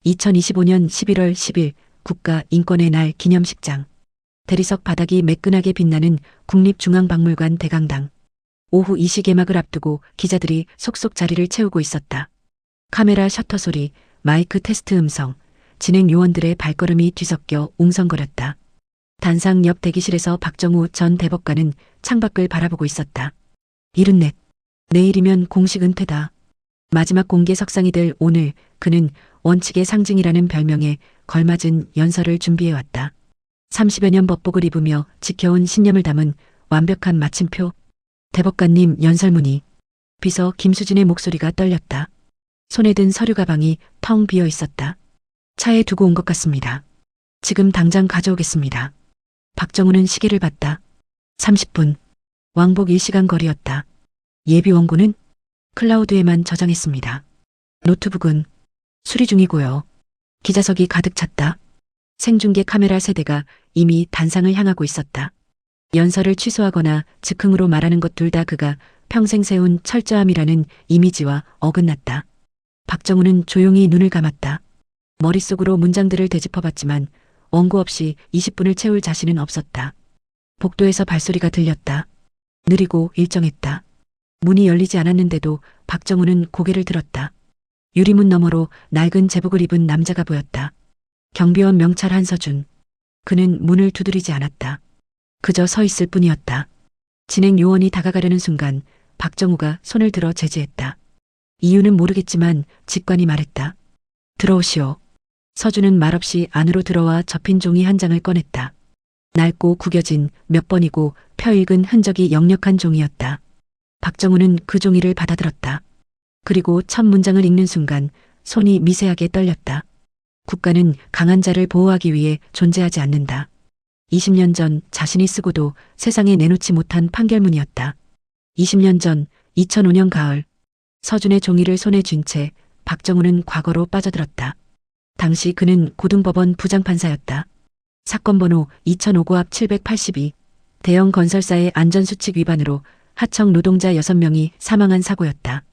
2025년 11월 10일 국가인권의 날 기념식장. 대리석 바닥이 매끈하게 빛나는 국립중앙박물관 대강당. 오후 2시 개막을 앞두고 기자들이 속속 자리를 채우고 있었다. 카메라 셔터 소리, 마이크 테스트 음성, 진행 요원들의 발걸음이 뒤섞여 웅성거렸다. 단상 옆 대기실에서 박정우 전 대법관은 창밖을 바라보고 있었다. 74. 내일이면 공식 은퇴다. 마지막 공개 석상이 될 오늘 그는 원칙의 상징이라는 별명에 걸맞은 연설을 준비해왔다. 30여 년 법복을 입으며 지켜온 신념을 담은 완벽한 마침표. 대법관님 연설문이. 비서 김수진의 목소리가 떨렸다. 손에 든 서류 가방이 텅 비어 있었다. 차에 두고 온 것 같습니다. 지금 당장 가져오겠습니다. 박정우는 시계를 봤다. 30분. 왕복 1시간 거리였다. 예비 원고는 클라우드에만 저장했습니다. 노트북은 수리 중이고요. 기자석이 가득 찼다. 생중계 카메라 세대가 이미 단상을 향하고 있었다. 연설을 취소하거나 즉흥으로 말하는 것 둘 다 그가 평생 세운 철저함이라는 이미지와 어긋났다. 박정우는 조용히 눈을 감았다. 머릿속으로 문장들을 되짚어봤지만 원고 없이 20분을 채울 자신은 없었다. 복도에서 발소리가 들렸다. 느리고 일정했다. 문이 열리지 않았는데도 박정우는 고개를 들었다. 유리문 너머로 낡은 제복을 입은 남자가 보였다. 경비원 명찰 한서준. 그는 문을 두드리지 않았다. 그저 서 있을 뿐이었다. 진행 요원이 다가가려는 순간 박정우가 손을 들어 제지했다. 이유는 모르겠지만 직관이 말했다. 들어오시오. 서준은 말없이 안으로 들어와 접힌 종이 한 장을 꺼냈다. 낡고 구겨진 몇 번이고 펴익은 흔적이 역력한 종이었다. 박정우는 그 종이를 받아들었다. 그리고 첫 문장을 읽는 순간 손이 미세하게 떨렸다. 국가는 강한 자를 보호하기 위해 존재하지 않는다. 20년 전 자신이 쓰고도 세상에 내놓지 못한 판결문이었다. 20년 전 2005년 가을 서준의 종이를 손에 쥔 채 박정우는 과거로 빠져들었다. 당시 그는 고등법원 부장판사였다. 사건 번호 2005고 앞 782. 대형 건설사의 안전수칙 위반으로 하청 노동자 6명이 사망한 사고였다.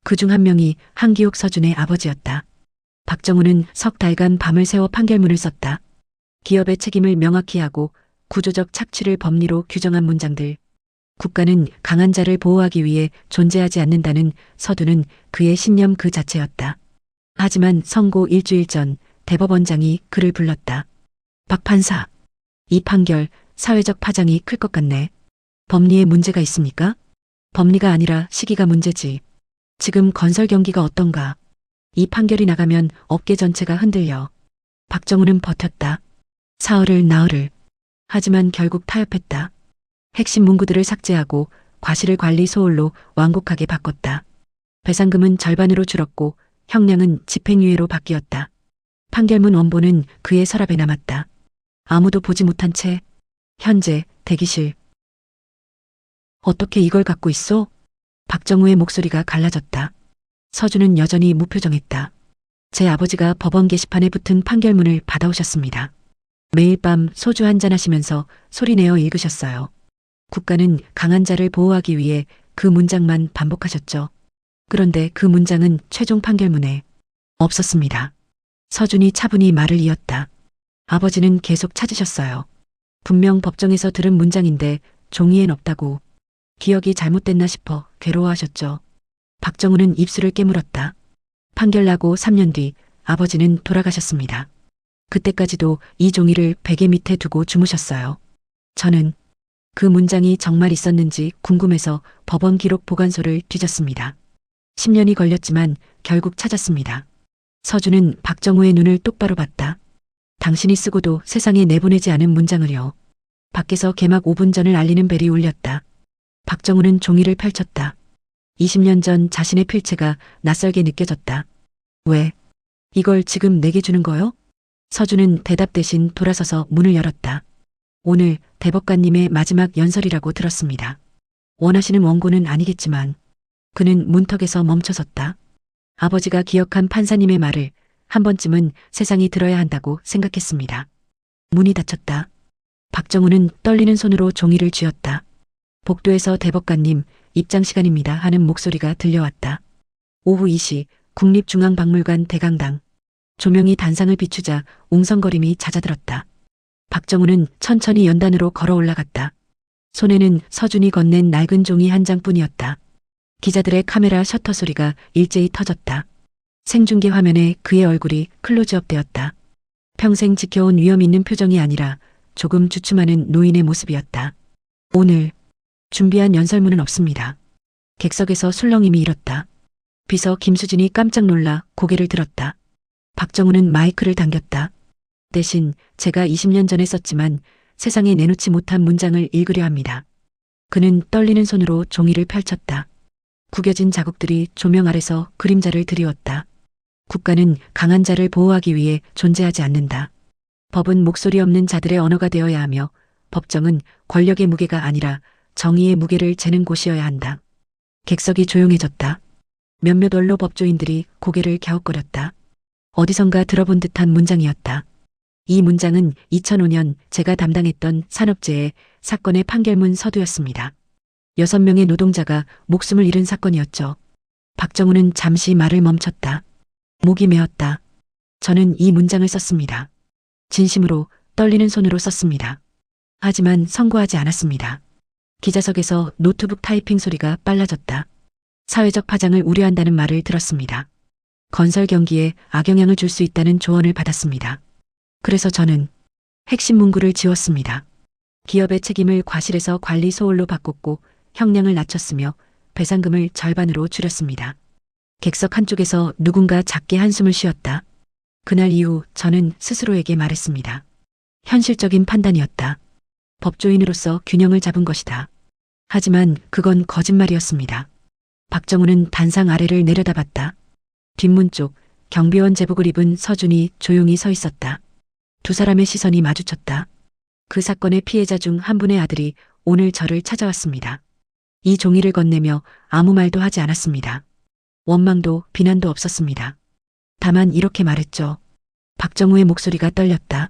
그중 한 명이 한기옥 서준의 아버지였다. 박정우는 석 달간 밤을 새워 판결문을 썼다. 기업의 책임을 명확히 하고 구조적 착취를 법리로 규정한 문장들. 국가는 강한 자를 보호하기 위해 존재하지 않는다는 서두는 그의 신념 그 자체였다. 하지만 선고 일주일 전 대법원장이 그를 불렀다. 박 판사. 이 판결 사회적 파장이 클 것 같네. 법리에 문제가 있습니까? 법리가 아니라 시기가 문제지. 지금 건설 경기가 어떤가? 이 판결이 나가면 업계 전체가 흔들려. 박정우는 버텼다. 사흘을 나흘을. 하지만 결국 타협했다. 핵심 문구들을 삭제하고 과실을 관리 소홀로 완곡하게 바꿨다. 배상금은 절반으로 줄었고 형량은 집행유예로 바뀌었다. 판결문 원본은 그의 서랍에 남았다. 아무도 보지 못한 채 현재 대기실. 어떻게 이걸 갖고 있어? 박정우의 목소리가 갈라졌다. 서준은 여전히 무표정했다. 제 아버지가 법원 게시판에 붙은 판결문을 받아오셨습니다. 매일 밤 소주 한잔 하시면서 소리내어 읽으셨어요. 국가는 강한 자를 보호하기 위해 그 문장만 반복하셨죠. 그런데 그 문장은 최종 판결문에 없었습니다. 서준이 차분히 말을 이었다. 아버지는 계속 찾으셨어요. 분명 법정에서 들은 문장인데 종이엔 없다고. 기억이 잘못됐나 싶어 괴로워하셨죠. 박정우는 입술을 깨물었다. 판결 나고 3년 뒤 아버지는 돌아가셨습니다. 그때까지도 이 종이를 베개 밑에 두고 주무셨어요. 저는 그 문장이 정말 있었는지 궁금해서 법원 기록 보관소를 뒤졌습니다. 10년이 걸렸지만 결국 찾았습니다. 서준은 박정우의 눈을 똑바로 봤다. 당신이 쓰고도 세상에 내보내지 않은 문장을요. 밖에서 개막 5분 전을 알리는 벨이 울렸다. 박정우는 종이를 펼쳤다. 20년 전 자신의 필체가 낯설게 느껴졌다. 왜? 이걸 지금 내게 주는 거요? 서준은 대답 대신 돌아서서 문을 열었다. 오늘 대법관님의 마지막 연설이라고 들었습니다. 원하시는 원고는 아니겠지만. 그는 문턱에서 멈춰섰다. 아버지가 기억한 판사님의 말을 한 번쯤은 세상이 들어야 한다고 생각했습니다. 문이 닫혔다. 박정우는 떨리는 손으로 종이를 쥐었다. 복도에서 대법관님 입장 시간입니다 하는 목소리가 들려왔다. 오후 2시 국립중앙박물관 대강당. 조명이 단상을 비추자 웅성거림이 잦아들었다. 박정우는 천천히 연단으로 걸어 올라갔다. 손에는 서준이 건넨 낡은 종이 한 장뿐이었다. 기자들의 카메라 셔터 소리가 일제히 터졌다. 생중계 화면에 그의 얼굴이 클로즈업 되었다. 평생 지켜온 위험 있는 표정이 아니라 조금 주춤하는 노인의 모습이었다. 오늘 준비한 연설문은 없습니다. 객석에서 술렁임이 일었다. 비서 김수진이 깜짝 놀라 고개를 들었다. 박정우는 마이크를 당겼다. 대신 제가 20년 전에 썼지만 세상에 내놓지 못한 문장을 읽으려 합니다. 그는 떨리는 손으로 종이를 펼쳤다. 구겨진 자국들이 조명 아래서 그림자를 드리웠다. 국가는 강한 자를 보호하기 위해 존재하지 않는다. 법은 목소리 없는 자들의 언어가 되어야 하며 법정은 권력의 무게가 아니라 정의의 무게를 재는 곳이어야 한다. 객석이 조용해졌다. 몇몇 원로 법조인들이 고개를 갸웃거렸다. 어디선가 들어본 듯한 문장이었다. 이 문장은 2005년 제가 담당했던 산업재해 사건의 판결문 서두였습니다. 6명의 노동자가 목숨을 잃은 사건이었죠. 박정우는 잠시 말을 멈췄다. 목이 메었다. 저는 이 문장을 썼습니다. 진심으로 떨리는 손으로 썼습니다. 하지만 선고하지 않았습니다. 기자석에서 노트북 타이핑 소리가 빨라졌다. 사회적 파장을 우려한다는 말을 들었습니다. 건설 경기에 악영향을 줄 수 있다는 조언을 받았습니다. 그래서 저는 핵심 문구를 지웠습니다. 기업의 책임을 과실에서 관리 소홀로 바꿨고 형량을 낮췄으며 배상금을 절반으로 줄였습니다. 객석 한쪽에서 누군가 작게 한숨을 쉬었다. 그날 이후 저는 스스로에게 말했습니다. 현실적인 판단이었다. 법조인으로서 균형을 잡은 것이다. 하지만 그건 거짓말이었습니다. 박정우는 단상 아래를 내려다봤다. 뒷문 쪽 경비원 제복을 입은 서준이 조용히 서 있었다. 두 사람의 시선이 마주쳤다. 그 사건의 피해자 중 한 분의 아들이 오늘 저를 찾아왔습니다. 이 종이를 건네며 아무 말도 하지 않았습니다. 원망도 비난도 없었습니다. 다만 이렇게 말했죠. 박정우의 목소리가 떨렸다.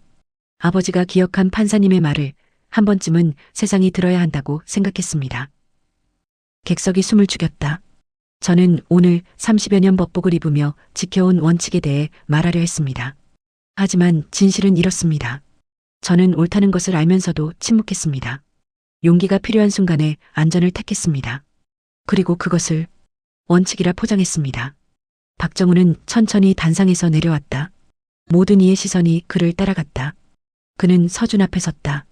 아버지가 기억한 판사님의 말을 한 번쯤은 세상이 들어야 한다고 생각했습니다. 객석이 숨을 죽였다. 저는 오늘 30여 년 법복을 입으며 지켜온 원칙에 대해 말하려 했습니다. 하지만 진실은 이렇습니다. 저는 옳다는 것을 알면서도 침묵했습니다. 용기가 필요한 순간에 안전을 택했습니다. 그리고 그것을 원칙이라 포장했습니다. 박정우는 천천히 단상에서 내려왔다. 모든 이의 시선이 그를 따라갔다. 그는 서준 앞에 섰다.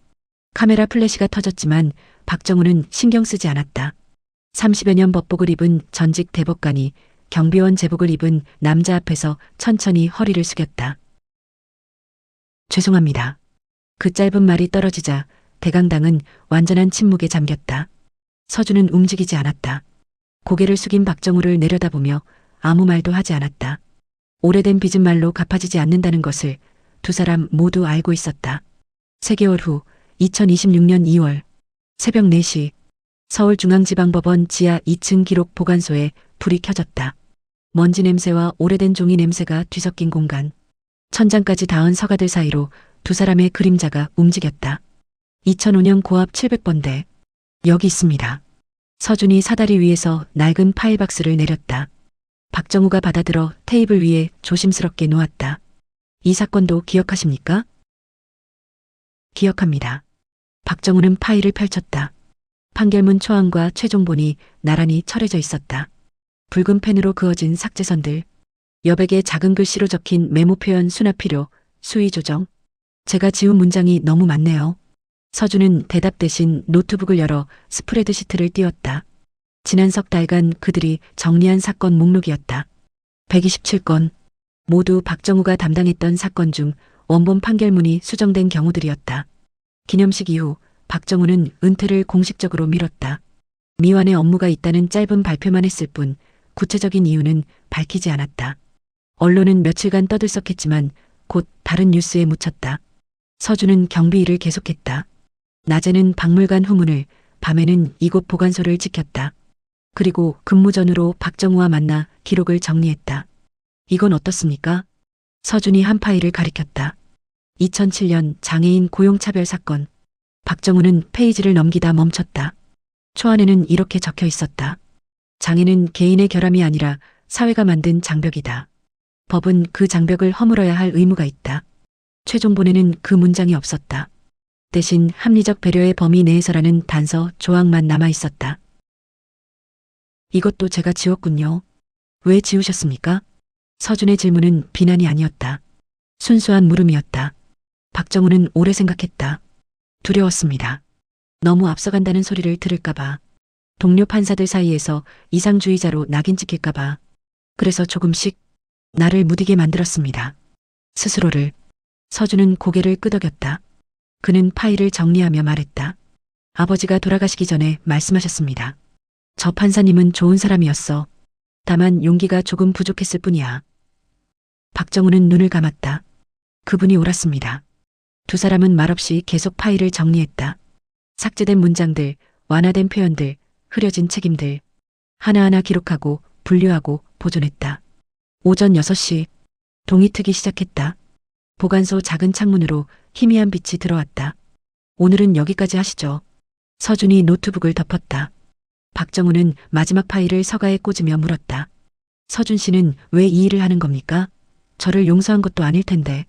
카메라 플래시가 터졌지만 박정우는 신경 쓰지 않았다. 30여 년 법복을 입은 전직 대법관이 경비원 제복을 입은 남자 앞에서 천천히 허리를 숙였다. 죄송합니다. 그 짧은 말이 떨어지자 대강당은 완전한 침묵에 잠겼다. 서준은 움직이지 않았다. 고개를 숙인 박정우를 내려다보며 아무 말도 하지 않았다. 오래된 빚은 말로 갚아지지 않는다는 것을 두 사람 모두 알고 있었다. 3개월 후 2026년 2월 새벽 4시 서울중앙지방법원 지하 2층 기록 보관소에 불이 켜졌다. 먼지 냄새와 오래된 종이 냄새가 뒤섞인 공간. 천장까지 닿은 서가들 사이로 두 사람의 그림자가 움직였다. 2005년 고압 700번대. 여기 있습니다. 서준이 사다리 위에서 낡은 파일 박스를 내렸다. 박정우가 받아들어 테이블 위에 조심스럽게 놓았다. 이 사건도 기억하십니까? 기억합니다. 박정우는 파일을 펼쳤다. 판결문 초안과 최종본이 나란히 철해져 있었다. 붉은 펜으로 그어진 삭제선들, 여백에 작은 글씨로 적힌 메모 표현 수납 필요, 수위 조정. 제가 지운 문장이 너무 많네요. 서준은 대답 대신 노트북을 열어 스프레드시트를 띄웠다. 지난 석 달간 그들이 정리한 사건 목록이었다. 127건. 모두 박정우가 담당했던 사건 중 원본 판결문이 수정된 경우들이었다. 기념식 이후 박정우는 은퇴를 공식적으로 미뤘다. 미완의 업무가 있다는 짧은 발표만 했을 뿐 구체적인 이유는 밝히지 않았다. 언론은 며칠간 떠들썩했지만 곧 다른 뉴스에 묻혔다. 서준은 경비 일을 계속했다. 낮에는 박물관 후문을, 밤에는 이곳 보관소를 지켰다. 그리고 근무 전후로 박정우와 만나 기록을 정리했다. 이건 어떻습니까? 서준이 한 파일을 가리켰다. 2007년 장애인 고용차별 사건. 박정우는 페이지를 넘기다 멈췄다. 초안에는 이렇게 적혀 있었다. 장애는 개인의 결함이 아니라 사회가 만든 장벽이다. 법은 그 장벽을 허물어야 할 의무가 있다. 최종본에는 그 문장이 없었다. 대신 합리적 배려의 범위 내에서라는 단서 조항만 남아 있었다. 이것도 제가 지웠군요. 왜 지우셨습니까? 서준의 질문은 비난이 아니었다. 순수한 물음이었다. 박정우는 오래 생각했다. 두려웠습니다. 너무 앞서간다는 소리를 들을까봐. 동료 판사들 사이에서 이상주의자로 낙인 찍힐까봐. 그래서 조금씩 나를 무디게 만들었습니다. 스스로를. 서준은 고개를 끄덕였다. 그는 파일을 정리하며 말했다. 아버지가 돌아가시기 전에 말씀하셨습니다. 저 판사님은 좋은 사람이었어. 다만 용기가 조금 부족했을 뿐이야. 박정우는 눈을 감았다. 그분이 옳았습니다. 두 사람은 말없이 계속 파일을 정리했다. 삭제된 문장들, 완화된 표현들, 흐려진 책임들. 하나하나 기록하고 분류하고 보존했다. 오전 6시 동이 트기 시작했다. 보관소 작은 창문으로 희미한 빛이 들어왔다. 오늘은 여기까지 하시죠. 서준이 노트북을 덮었다. 박정우는 마지막 파일을 서가에 꽂으며 물었다. 서준 씨는 왜 이 일을 하는 겁니까? 저를 용서한 것도 아닐 텐데.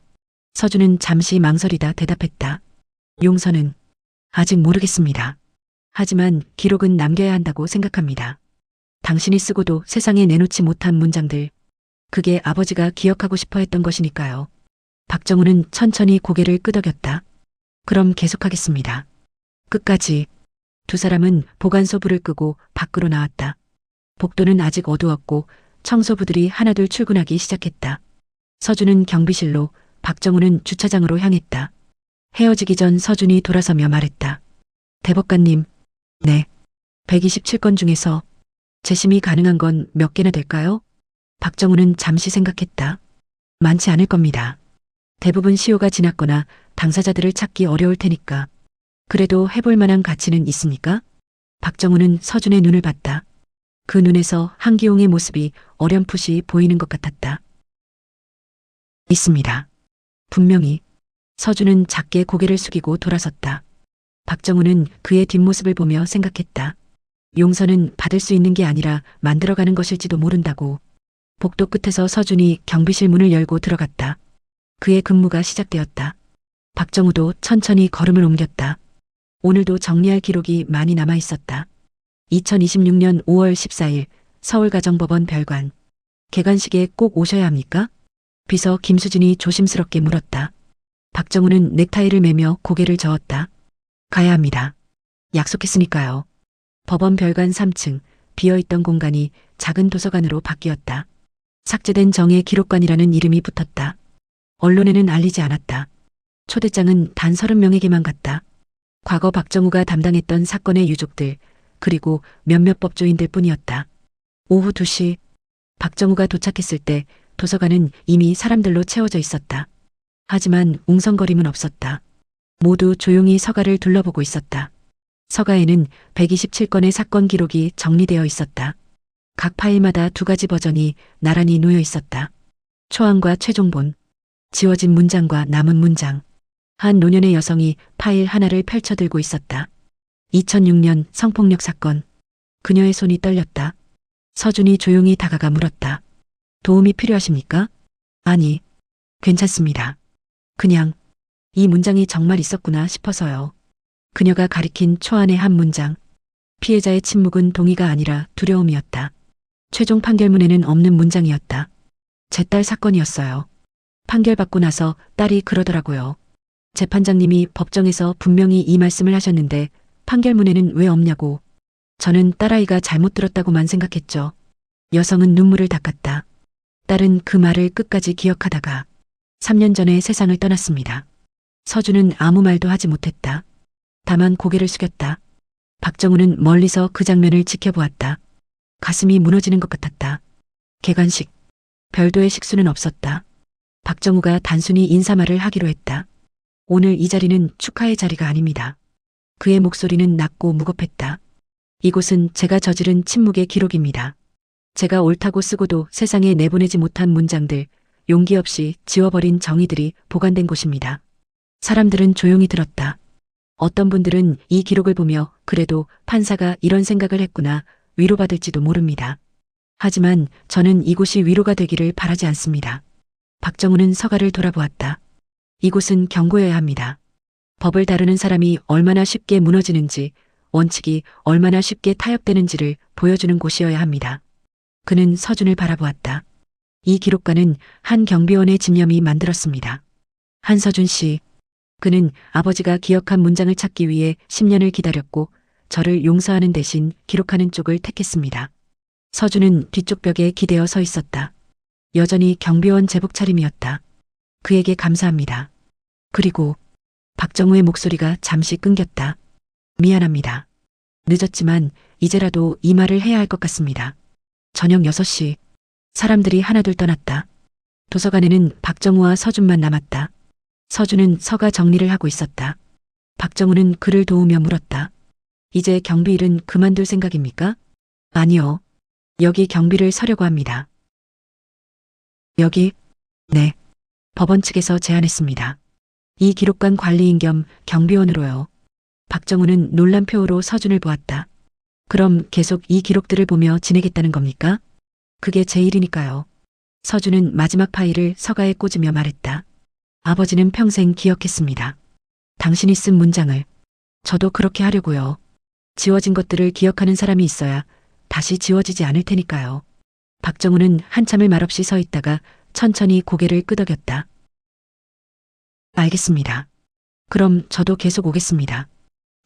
서준은 잠시 망설이다 대답했다. 용서는 아직 모르겠습니다. 하지만 기록은 남겨야 한다고 생각합니다. 당신이 쓰고도 세상에 내놓지 못한 문장들. 그게 아버지가 기억하고 싶어 했던 것이니까요. 박정우는 천천히 고개를 끄덕였다. 그럼 계속하겠습니다. 끝까지. 두 사람은 보관소 불을 끄고 밖으로 나왔다. 복도는 아직 어두웠고 청소부들이 하나둘 출근하기 시작했다. 서준은 경비실로, 박정우는 주차장으로 향했다. 헤어지기 전 서준이 돌아서며 말했다. 대법관님, 네. 127건 중에서 재심이 가능한 건 몇 개나 될까요? 박정우는 잠시 생각했다. 많지 않을 겁니다. 대부분 시효가 지났거나 당사자들을 찾기 어려울 테니까. 그래도 해볼 만한 가치는 있습니까? 박정우는 서준의 눈을 봤다. 그 눈에서 한기용의 모습이 어렴풋이 보이는 것 같았다. 있습니다. 분명히. 서준은 작게 고개를 숙이고 돌아섰다. 박정우는 그의 뒷모습을 보며 생각했다. 용서는 받을 수 있는 게 아니라 만들어가는 것일지도 모른다고. 복도 끝에서 서준이 경비실 문을 열고 들어갔다. 그의 근무가 시작되었다. 박정우도 천천히 걸음을 옮겼다. 오늘도 정리할 기록이 많이 남아 있었다. 2026년 5월 14일 서울가정법원 별관. 개관식에 꼭 오셔야 합니까? 비서 김수진이 조심스럽게 물었다. 박정우는 넥타이를 매며 고개를 저었다. 가야 합니다. 약속했으니까요. 법원 별관 3층, 비어있던 공간이 작은 도서관으로 바뀌었다. 삭제된 정의 기록관이라는 이름이 붙었다. 언론에는 알리지 않았다. 초대장은 단 30명에게만 갔다. 과거 박정우가 담당했던 사건의 유족들, 그리고 몇몇 법조인들 뿐이었다. 오후 2시, 박정우가 도착했을 때 도서관은 이미 사람들로 채워져 있었다. 하지만 웅성거림은 없었다. 모두 조용히 서가를 둘러보고 있었다. 서가에는 127건의 사건 기록이 정리되어 있었다. 각 파일마다 2가지 버전이 나란히 놓여 있었다. 초안과 최종본, 지워진 문장과 남은 문장. 한 노년의 여성이 파일 하나를 펼쳐들고 있었다. 2006년 성폭력 사건. 그녀의 손이 떨렸다. 서준이 조용히 다가가 물었다. 도움이 필요하십니까? 아니, 괜찮습니다. 그냥 이 문장이 정말 있었구나 싶어서요. 그녀가 가리킨 초안의 한 문장. 피해자의 침묵은 동의가 아니라 두려움이었다. 최종 판결문에는 없는 문장이었다. 제 딸 사건이었어요. 판결받고 나서 딸이 그러더라고요. 재판장님이 법정에서 분명히 이 말씀을 하셨는데 판결문에는 왜 없냐고. 저는 딸아이가 잘못 들었다고만 생각했죠. 여성은 눈물을 닦았다. 딸은 그 말을 끝까지 기억하다가 3년 전에 세상을 떠났습니다. 서준은 아무 말도 하지 못했다. 다만 고개를 숙였다. 박정우는 멀리서 그 장면을 지켜보았다. 가슴이 무너지는 것 같았다. 개관식. 별도의 식수는 없었다. 박정우가 단순히 인사말을 하기로 했다. 오늘 이 자리는 축하의 자리가 아닙니다. 그의 목소리는 낮고 무겁했다. 이곳은 제가 저지른 침묵의 기록입니다. 제가 옳다고 쓰고도 세상에 내보내지 못한 문장들, 용기 없이 지워버린 정의들이 보관된 곳입니다. 사람들은 조용히 들었다. 어떤 분들은 이 기록을 보며 그래도 판사가 이런 생각을 했구나 위로받을지도 모릅니다. 하지만 저는 이곳이 위로가 되기를 바라지 않습니다. 박정우는 서가를 돌아보았다. 이곳은 경고여야 합니다. 법을 다루는 사람이 얼마나 쉽게 무너지는지, 원칙이 얼마나 쉽게 타협되는지를 보여주는 곳이어야 합니다. 그는 서준을 바라보았다. 이 기록관은 한 경비원의 집념이 만들었습니다. 한서준 씨. 그는 아버지가 기억한 문장을 찾기 위해 10년을 기다렸고 저를 용서하는 대신 기록하는 쪽을 택했습니다. 서준은 뒤쪽 벽에 기대어 서 있었다. 여전히 경비원 제복 차림이었다. 그에게 감사합니다. 그리고 박정우의 목소리가 잠시 끊겼다. 미안합니다. 늦었지만 이제라도 이 말을 해야 할 것 같습니다. 저녁 6시. 사람들이 하나둘 떠났다. 도서관에는 박정우와 서준만 남았다. 서준은 서가 정리를 하고 있었다. 박정우는 그를 도우며 물었다. 이제 경비 일은 그만둘 생각입니까? 아니요. 여기 경비를 서려고 합니다. 여기? 네. 법원 측에서 제안했습니다. 이 기록관 관리인 겸 경비원으로요. 박정우는 놀란 표호로 서준을 보았다. 그럼 계속 이 기록들을 보며 지내겠다는 겁니까? 그게 제 일이니까요. 서준은 마지막 파일을 서가에 꽂으며 말했다. 아버지는 평생 기억했습니다. 당신이 쓴 문장을. 저도 그렇게 하려고요. 지워진 것들을 기억하는 사람이 있어야 다시 지워지지 않을 테니까요. 박정우는 한참을 말없이 서 있다가 천천히 고개를 끄덕였다. 알겠습니다. 그럼 저도 계속 오겠습니다.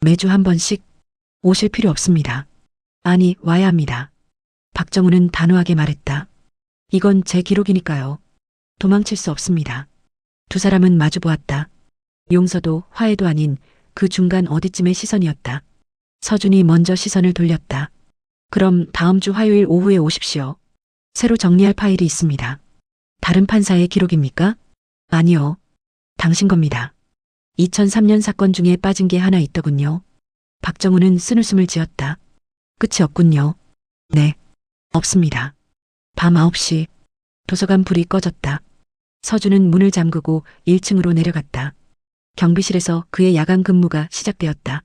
매주 한 번씩? 오실 필요 없습니다. 아니, 와야 합니다. 박정우는 단호하게 말했다. 이건 제 기록이니까요. 도망칠 수 없습니다. 두 사람은 마주 보았다. 용서도 화해도 아닌 그 중간 어디쯤의 시선이었다. 서준이 먼저 시선을 돌렸다. 그럼 다음 주 화요일 오후에 오십시오. 새로 정리할 파일이 있습니다. 다른 판사의 기록입니까? 아니요. 당신 겁니다. 2003년 사건 중에 빠진 게 하나 있더군요. 박정우는 쓴웃음을 지었다. 끝이 없군요. 네. 없습니다. 밤 9시. 도서관 불이 꺼졌다. 서준은 문을 잠그고 1층으로 내려갔다. 경비실에서 그의 야간 근무가 시작되었다.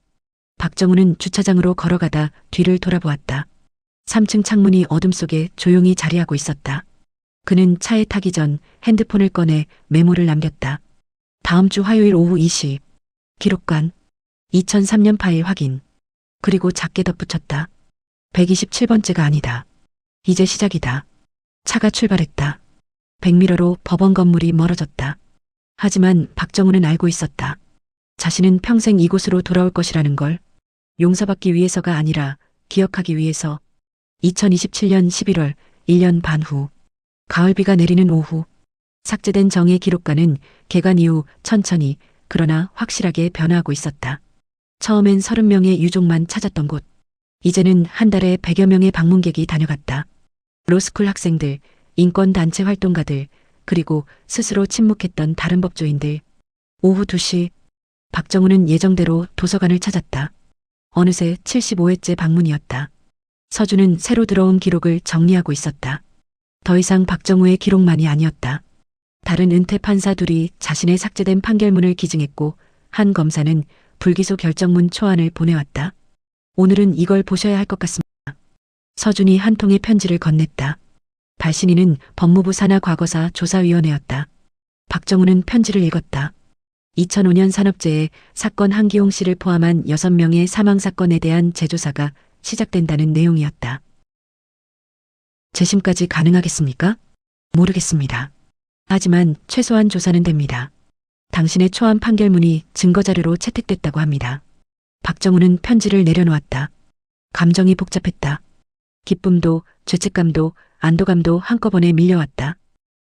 박정우는 주차장으로 걸어가다 뒤를 돌아보았다. 3층 창문이 어둠 속에 조용히 자리하고 있었다. 그는 차에 타기 전 핸드폰을 꺼내 메모를 남겼다. 다음 주 화요일 오후 2시. 기록관. 2003년 파일 확인. 그리고 작게 덧붙였다. 127번째가 아니다. 이제 시작이다. 차가 출발했다. 백미러로 법원 건물이 멀어졌다. 하지만 박정우는 알고 있었다. 자신은 평생 이곳으로 돌아올 것이라는 걸. 용서받기 위해서가 아니라 기억하기 위해서. 2027년 11월 1년 반 후. 가을비가 내리는 오후. 삭제된 정의 기록관은 개관 이후 천천히 그러나 확실하게 변화하고 있었다. 처음엔 30명의 유족만 찾았던 곳. 이제는 한 달에 100여 명의 방문객이 다녀갔다. 로스쿨 학생들, 인권단체 활동가들, 그리고 스스로 침묵했던 다른 법조인들. 오후 2시, 박정우는 예정대로 도서관을 찾았다. 어느새 75회째 방문이었다. 서준은 새로 들어온 기록을 정리하고 있었다. 더 이상 박정우의 기록만이 아니었다. 다른 은퇴 판사 둘이 자신의 삭제된 판결문을 기증했고 한 검사는 불기소 결정문 초안을 보내왔다. 오늘은 이걸 보셔야 할 것 같습니다. 서준이 한 통의 편지를 건넸다. 발신인은 법무부 산하 과거사 조사위원회였다. 박정우는 편지를 읽었다. 2005년 산업재해 사건 한기용 씨를 포함한 6명의 사망사건에 대한 재조사가 시작된다는 내용이었다. 재심까지 가능하겠습니까? 모르겠습니다. 하지만 최소한 조사는 됩니다. 당신의 초안 판결문이 증거자료로 채택됐다고 합니다. 박정우는 편지를 내려놓았다. 감정이 복잡했다. 기쁨도 죄책감도 안도감도 한꺼번에 밀려왔다.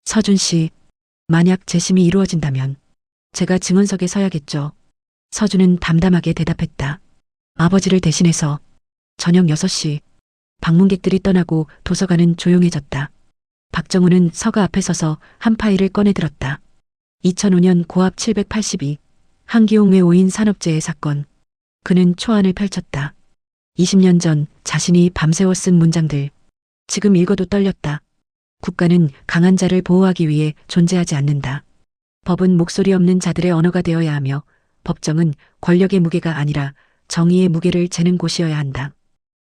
서준 씨, 만약 재심이 이루어진다면 제가 증언석에 서야겠죠. 서준은 담담하게 대답했다. 아버지를 대신해서. 저녁 6시. 방문객들이 떠나고 도서관은 조용해졌다. 박정우는 서가 앞에 서서 한 파일을 꺼내 들었다. 2005년 고압 782. 한기용 외오인 산업재해 사건. 그는 초안을 펼쳤다. 20년 전 자신이 밤새워 쓴 문장들. 지금 읽어도 떨렸다. 국가는 강한 자를 보호하기 위해 존재하지 않는다. 법은 목소리 없는 자들의 언어가 되어야 하며 법정은 권력의 무게가 아니라 정의의 무게를 재는 곳이어야 한다.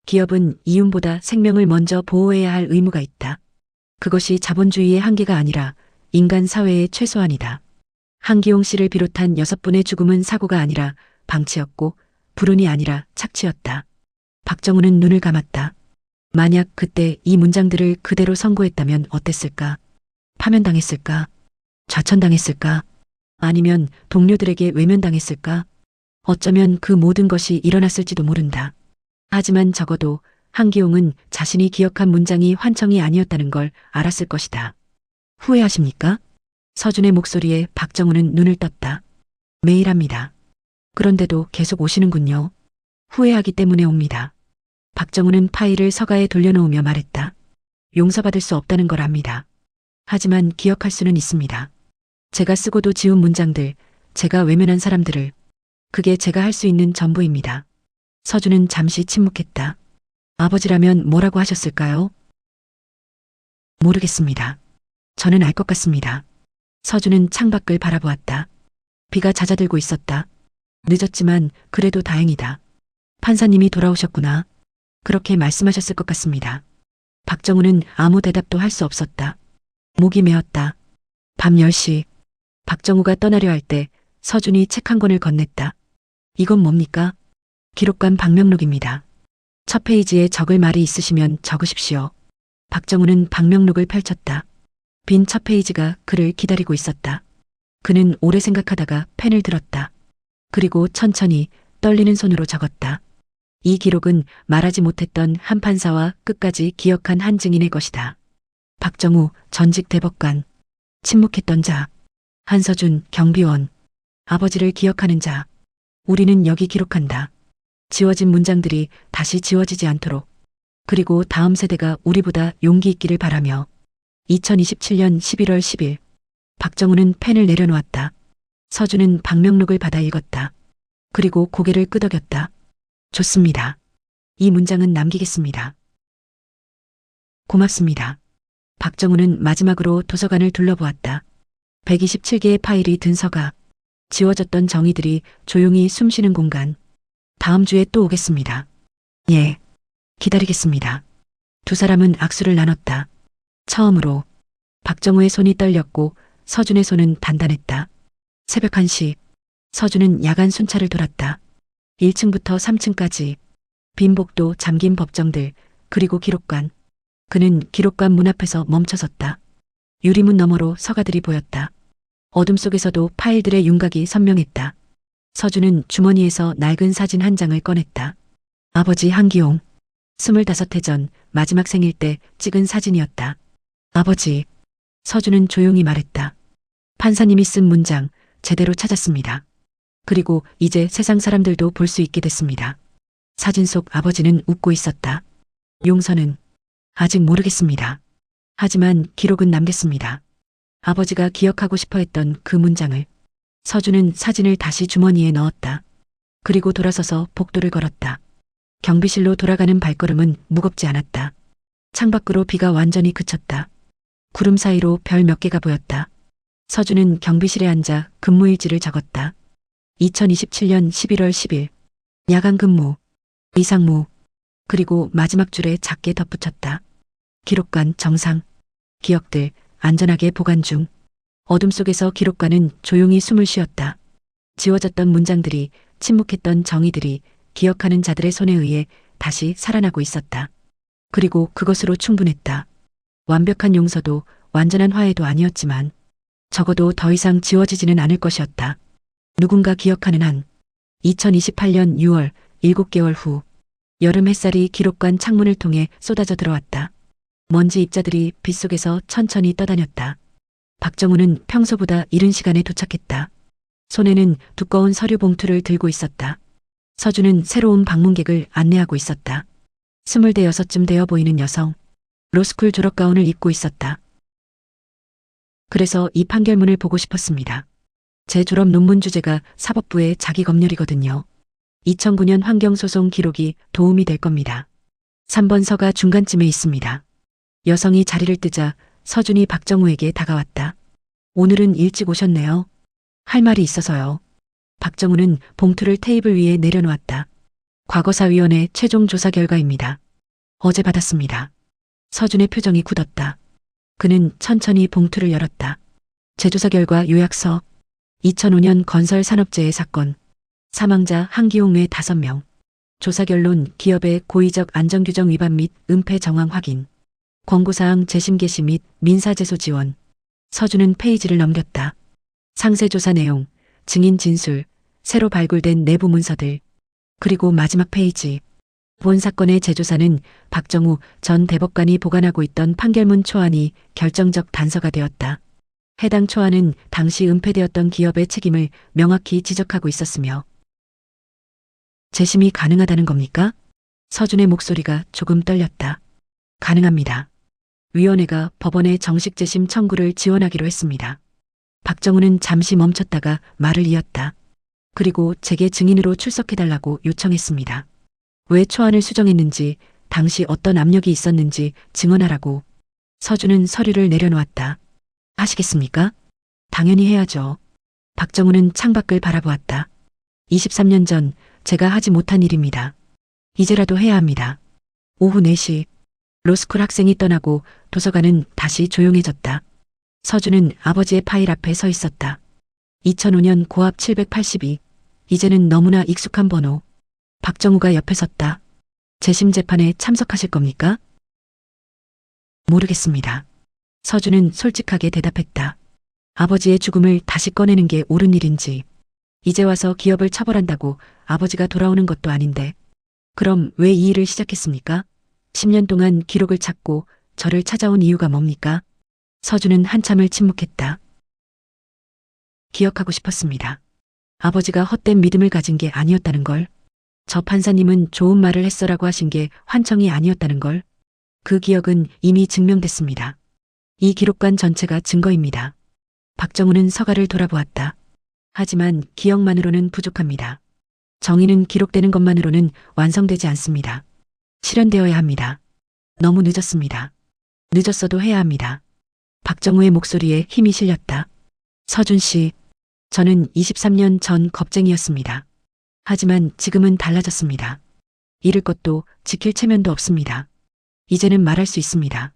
기업은 이윤보다 생명을 먼저 보호해야 할 의무가 있다. 그것이 자본주의의 한계가 아니라 인간 사회의 최소한이다. 한기용 씨를 비롯한 6분의 죽음은 사고가 아니라 방치였고 불운이 아니라 착취였다. 박정우는 눈을 감았다. 만약 그때 이 문장들을 그대로 선고했다면 어땠을까? 파면당했을까? 좌천당했을까? 아니면 동료들에게 외면당했을까? 어쩌면 그 모든 것이 일어났을지도 모른다. 하지만 적어도 한기용은 자신이 기억한 문장이 환청이 아니었다는 걸 알았을 것이다. 후회하십니까? 서준의 목소리에 박정우는 눈을 떴다. 매일 합니다. 그런데도 계속 오시는군요. 후회하기 때문에 옵니다. 박정우는 파일을 서가에 돌려놓으며 말했다. 용서받을 수 없다는 걸 압니다. 하지만 기억할 수는 있습니다. 제가 쓰고도 지운 문장들, 제가 외면한 사람들을. 그게 제가 할 수 있는 전부입니다. 서준은 잠시 침묵했다. 아버지라면 뭐라고 하셨을까요? 모르겠습니다. 저는 알 것 같습니다. 서준은 창밖을 바라보았다. 비가 잦아들고 있었다. 늦었지만 그래도 다행이다. 판사님이 돌아오셨구나. 그렇게 말씀하셨을 것 같습니다. 박정우는 아무 대답도 할 수 없었다. 목이 메었다. 밤 10시. 박정우가 떠나려 할 때 서준이 책 한 권을 건넸다. 이건 뭡니까? 기록관 방명록입니다. 첫 페이지에 적을 말이 있으시면 적으십시오. 박정우는 방명록을 펼쳤다. 빈 첫 페이지가 그를 기다리고 있었다. 그는 오래 생각하다가 펜을 들었다. 그리고 천천히 떨리는 손으로 적었다. 이 기록은 말하지 못했던 한 판사와 끝까지 기억한 한 증인의 것이다. 박정우 전직 대법관, 침묵했던 자, 한서준 경비원, 아버지를 기억하는 자. 우리는 여기 기록한다. 지워진 문장들이 다시 지워지지 않도록. 그리고 다음 세대가 우리보다 용기 있기를 바라며. 2027년 11월 10일. 박정우는 펜을 내려놓았다. 서준은 방명록을 받아 읽었다. 그리고 고개를 끄덕였다. 좋습니다. 이 문장은 남기겠습니다. 고맙습니다. 박정우는 마지막으로 도서관을 둘러보았다. 127개의 파일이 든 서가, 지워졌던 정의들이 조용히 숨쉬는 공간. 다음 주에 또 오겠습니다. 예, 기다리겠습니다. 두 사람은 악수를 나눴다. 처음으로 박정우의 손이 떨렸고 서준의 손은 단단했다. 새벽 1시, 서준은 야간 순찰을 돌았다. 1층부터 3층까지, 빈 복도, 잠긴 법정들, 그리고 기록관. 그는 기록관 문 앞에서 멈춰섰다. 유리문 너머로 서가들이 보였다. 어둠 속에서도 파일들의 윤곽이 선명했다. 서준은 주머니에서 낡은 사진 한 장을 꺼냈다. 아버지 한기용. 25해 전 마지막 생일 때 찍은 사진이었다. 아버지. 서준은 조용히 말했다. 판사님이 쓴 문장 제대로 찾았습니다. 그리고 이제 세상 사람들도 볼 수 있게 됐습니다. 사진 속 아버지는 웃고 있었다. 용서는 아직 모르겠습니다. 하지만 기록은 남겠습니다. 아버지가 기억하고 싶어 했던 그 문장을. 서준은 사진을 다시 주머니에 넣었다. 그리고 돌아서서 복도를 걸었다. 경비실로 돌아가는 발걸음은 무겁지 않았다. 창밖으로 비가 완전히 그쳤다. 구름 사이로 별 몇 개가 보였다. 서준은 경비실에 앉아 근무일지를 적었다. 2027년 11월 10일. 야간 근무. 이상무. 그리고 마지막 줄에 작게 덧붙였다. 기록관 정상. 기억들 안전하게 보관 중. 어둠 속에서 기록관은 조용히 숨을 쉬었다. 지워졌던 문장들이, 침묵했던 정의들이 기억하는 자들의 손에 의해 다시 살아나고 있었다. 그리고 그것으로 충분했다. 완벽한 용서도 완전한 화해도 아니었지만 적어도 더 이상 지워지지는 않을 것이었다. 누군가 기억하는 한. 2028년 6월 7개월 후. 여름 햇살이 기록관 창문을 통해 쏟아져 들어왔다. 먼지 입자들이 빗속에서 천천히 떠다녔다. 박정우는 평소보다 이른 시간에 도착했다. 손에는 두꺼운 서류 봉투를 들고 있었다. 서준은 새로운 방문객을 안내하고 있었다. 26쯤 되어 보이는 여성. 로스쿨 졸업 가운을 입고 있었다. 그래서 이 판결문을 보고 싶었습니다. 제 졸업 논문 주제가 사법부의 자기검열이거든요. 2009년 환경소송 기록이 도움이 될 겁니다. 3번 서가 중간쯤에 있습니다. 여성이 자리를 뜨자 서준이 박정우에게 다가왔다. 오늘은 일찍 오셨네요. 할 말이 있어서요. 박정우는 봉투를 테이블 위에 내려놓았다. 과거사위원회 최종 조사 결과입니다. 어제 받았습니다. 서준의 표정이 굳었다. 그는 천천히 봉투를 열었다. 재조사 결과 요약서. 2005년 건설산업재해 사건. 사망자 한기용 외 5명. 조사 결론 기업의 고의적 안전규정 위반 및 은폐 정황 확인. 권고사항 재심 개시 및 민사제소 지원. 서준은 페이지를 넘겼다. 상세조사 내용, 증인 진술, 새로 발굴된 내부 문서들. 그리고 마지막 페이지. 본 사건의 재조사는 박정우 전 대법관이 보관하고 있던 판결문 초안이 결정적 단서가 되었다. 해당 초안은 당시 은폐되었던 기업의 책임을 명확히 지적하고 있었으며 재심이 가능하다는 겁니까? 서준의 목소리가 조금 떨렸다. 가능합니다. 위원회가 법원에 정식 재심 청구를 지원하기로 했습니다. 박정우는 잠시 멈췄다가 말을 이었다. 그리고 제게 증인으로 출석해달라고 요청했습니다. 왜 초안을 수정했는지, 당시 어떤 압력이 있었는지 증언하라고. 서준은 서류를 내려놓았다. 하시겠습니까? 당연히 해야죠. 박정우는 창밖을 바라보았다. 23년 전 제가 하지 못한 일입니다. 이제라도 해야 합니다. 오후 4시 로스쿨 학생이 떠나고 도서관은 다시 조용해졌다. 서준은 아버지의 파일 앞에 서 있었다. 2005년 고압 782. 이제는 너무나 익숙한 번호. 박정우가 옆에 섰다. 재심 재판에 참석하실 겁니까? 모르겠습니다. 서준은 솔직하게 대답했다. 아버지의 죽음을 다시 꺼내는 게 옳은 일인지, 이제 와서 기업을 처벌한다고 아버지가 돌아오는 것도 아닌데, 그럼 왜 이 일을 시작했습니까? 10년 동안 기록을 찾고 저를 찾아온 이유가 뭡니까? 서준은 한참을 침묵했다. 기억하고 싶었습니다. 아버지가 헛된 믿음을 가진 게 아니었다는 걸. 저 판사님은 좋은 말을 했어라고 하신 게 환청이 아니었다는 걸. 그 기억은 이미 증명됐습니다. 이 기록관 전체가 증거입니다. 박정우는 서가를 돌아보았다. 하지만 기억만으로는 부족합니다. 정의는 기록되는 것만으로는 완성되지 않습니다. 실현되어야 합니다. 너무 늦었습니다. 늦었어도 해야 합니다. 박정우의 목소리에 힘이 실렸다. 서준 씨, 저는 23년 전 겁쟁이였습니다. 하지만 지금은 달라졌습니다. 잃을 것도 지킬 체면도 없습니다. 이제는 말할 수 있습니다.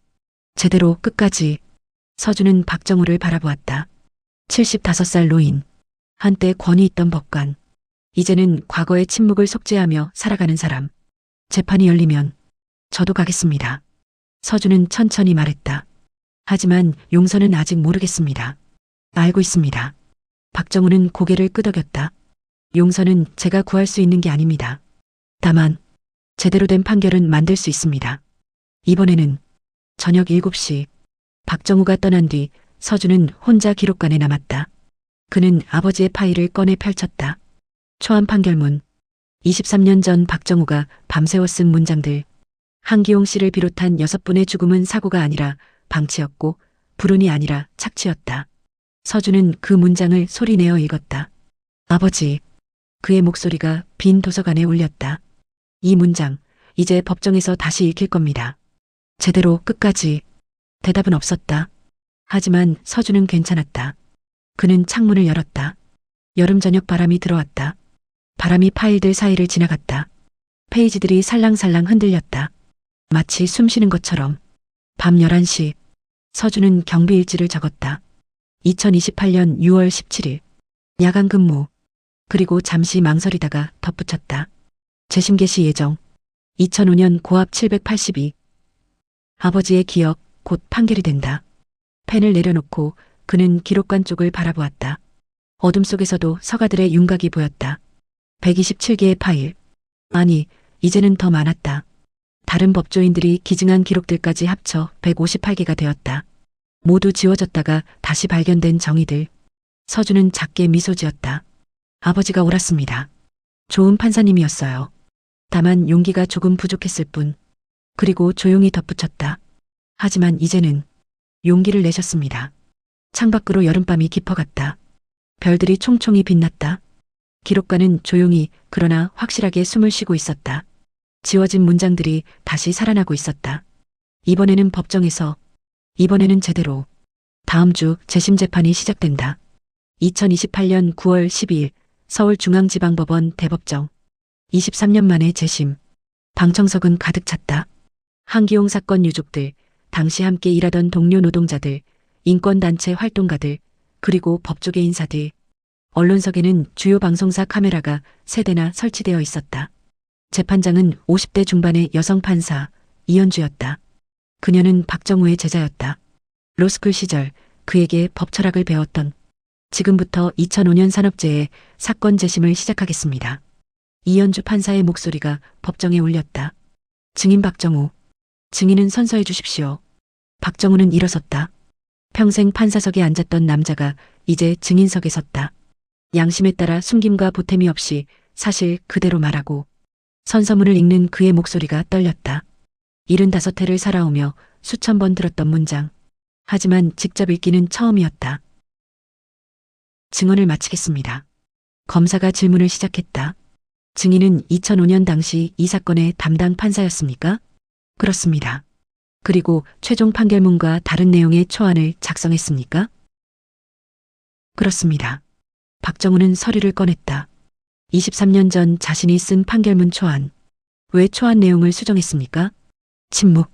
제대로 끝까지. 서준은 박정우를 바라보았다. 75살 노인. 한때 권위 있던 법관. 이제는 과거의 침묵을 속죄하며 살아가는 사람. 재판이 열리면 저도 가겠습니다. 서준은 천천히 말했다. 하지만 용서는 아직 모르겠습니다. 알고 있습니다. 박정우는 고개를 끄덕였다. 용서는 제가 구할 수 있는 게 아닙니다. 다만 제대로 된 판결은 만들 수 있습니다. 이번에는 저녁 7시. 박정우가 떠난 뒤 서준은 혼자 기록관에 남았다. 그는 아버지의 파일을 꺼내 펼쳤다. 초안 판결문. 23년 전 박정우가 밤새워 쓴 문장들. 한기용 씨를 비롯한 6분의 죽음은 사고가 아니라 방치였고 불운이 아니라 착취였다. 서준은 그 문장을 소리내어 읽었다. 아버지. 그의 목소리가 빈 도서관에 울렸다. 이 문장, 이제 법정에서 다시 읽힐 겁니다. 제대로 끝까지. 대답은 없었다. 하지만 서준은 괜찮았다. 그는 창문을 열었다. 여름 저녁 바람이 들어왔다. 바람이 파일들 사이를 지나갔다. 페이지들이 살랑살랑 흔들렸다. 마치 숨쉬는 것처럼. 밤 11시. 서준은 경비일지를 적었다. 2028년 6월 17일. 야간 근무. 그리고 잠시 망설이다가 덧붙였다. 재심 개시 예정. 2005년 고압 782. 아버지의 기억, 곧 판결이 된다. 펜을 내려놓고 그는 기록관 쪽을 바라보았다. 어둠 속에서도 서가들의 윤곽이 보였다. 127개의 파일. 아니, 이제는 더 많았다. 다른 법조인들이 기증한 기록들까지 합쳐 158개가 되었다. 모두 지워졌다가 다시 발견된 정의들. 서준은 작게 미소 지었다. 아버지가 옳았습니다. 좋은 판사님이었어요. 다만 용기가 조금 부족했을 뿐. 그리고 조용히 덧붙였다. 하지만 이제는 용기를 내셨습니다. 창밖으로 여름밤이 깊어갔다. 별들이 총총히 빛났다. 기록관은 조용히 그러나 확실하게 숨을 쉬고 있었다. 지워진 문장들이 다시 살아나고 있었다. 이번에는 법정에서, 이번에는 제대로. 다음 주 재심 재판이 시작된다. 2028년 9월 12일 서울중앙지방법원 대법정. 23년 만에 재심. 방청석은 가득 찼다. 한기용 사건 유족들, 당시 함께 일하던 동료 노동자들, 인권단체 활동가들, 그리고 법조계 인사들. 언론석에는 주요 방송사 카메라가 3대나 설치되어 있었다. 재판장은 50대 중반의 여성 판사 이현주였다. 그녀는 박정우의 제자였다. 로스쿨 시절 그에게 법 철학을 배웠던. 지금부터 2005년 산업재해 사건 재심을 시작하겠습니다. 이현주 판사의 목소리가 법정에 울렸다. 증인 박정우. 증인은 선서해 주십시오. 박정우는 일어섰다. 평생 판사석에 앉았던 남자가 이제 증인석에 섰다. 양심에 따라 숨김과 보탬이 없이 사실 그대로 말하고. 선서문을 읽는 그의 목소리가 떨렸다. 75회를 살아오며 수천 번 들었던 문장. 하지만 직접 읽기는 처음이었다. 증언을 마치겠습니다. 검사가 질문을 시작했다. 증인은 2005년 당시 이 사건의 담당 판사였습니까? 그렇습니다. 그리고 최종 판결문과 다른 내용의 초안을 작성했습니까? 그렇습니다. 박정우는 서류를 꺼냈다. 23년 전 자신이 쓴 판결문 초안. 왜 초안 내용을 수정했습니까? 침묵.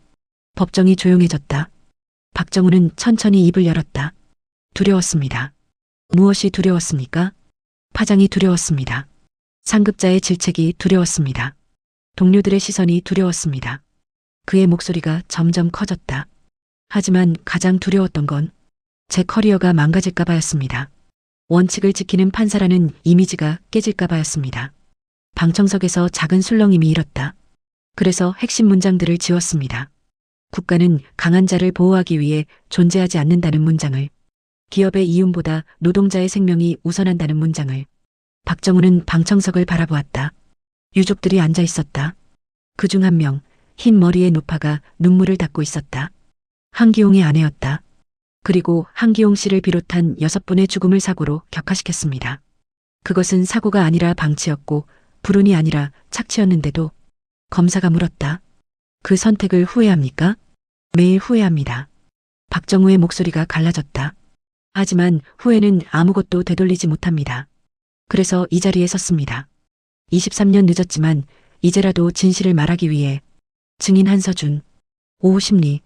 법정이 조용해졌다. 박정우는 천천히 입을 열었다. 두려웠습니다. 무엇이 두려웠습니까? 파장이 두려웠습니다. 상급자의 질책이 두려웠습니다. 동료들의 시선이 두려웠습니다. 그의 목소리가 점점 커졌다. 하지만 가장 두려웠던 건 제 커리어가 망가질까 봐였습니다. 원칙을 지키는 판사라는 이미지가 깨질까 봐였습니다. 방청석에서 작은 술렁임이 일었다. 그래서 핵심 문장들을 지웠습니다. 국가는 강한 자를 보호하기 위해 존재하지 않는다는 문장을, 기업의 이윤보다 노동자의 생명이 우선한다는 문장을. 박정우는 방청석을 바라보았다. 유족들이 앉아 있었다. 그중 한 명, 흰 머리의 노파가 눈물을 닦고 있었다. 한기용의 아내였다. 그리고 한기용 씨를 비롯한 6분의 죽음을 사고로 격화시켰습니다. 그것은 사고가 아니라 방치였고 불운이 아니라 착취였는데도. 검사가 물었다. 그 선택을 후회합니까? 매일 후회합니다. 박정우의 목소리가 갈라졌다. 하지만 후회는 아무것도 되돌리지 못합니다. 그래서 이 자리에 섰습니다. 23년 늦었지만 이제라도 진실을 말하기 위해. 증인 한서준. 오후 심리.